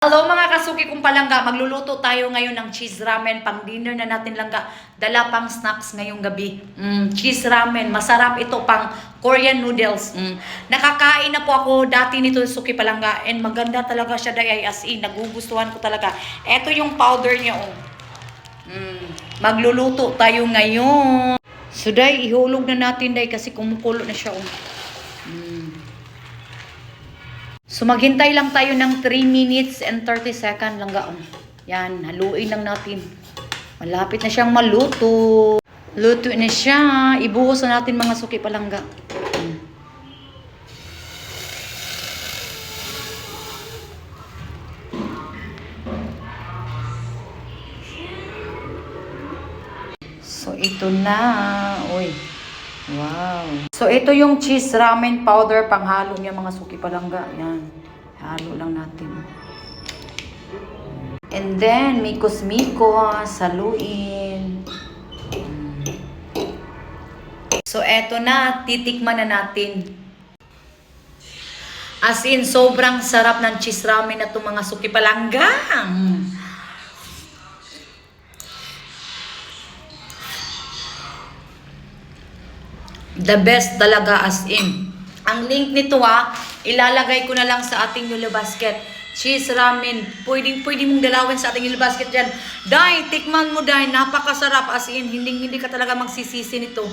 Hello mga kasuki kong palangga, magluluto tayo ngayon ng cheese ramen. Pang dinner na natin langga, dala pang snacks ngayong gabi. Cheese ramen, masarap ito, pang Korean noodles. Nakakain na po ako dati nito suki palangga and maganda talaga siya dahil as in, nagugustuhan ko talaga. Ito yung powder niya oh. Magluluto tayo ngayon. So dahil ihulog na natin dahil kasi kumukulo na siya oh. So maghintay lang tayo ng 3 minutes and 30 seconds lang gaon. Yan, haluin lang natin. Malapit na siyang maluto. Luto na siya. Ibuhos na natin mga suki palangga. So ito na. Uy. Wow. So, ito yung cheese ramen powder panghalo niya mga suki palangga. Yan. Halo lang natin. And then, mikos-mikos, haluin. So, eto na. Titikman na natin. As in, sobrang sarap ng cheese ramen na itong mga suki palangga. The best talaga as in. Ang link nito ilalagay ko na lang sa ating Yolo Basket. Cheese ramen. Pwede mong dalawin sa ating Yolo Basket dyan. Dahil, tikman mo dahil. Napakasarap as in. Hindi ka talaga magsisisi nito.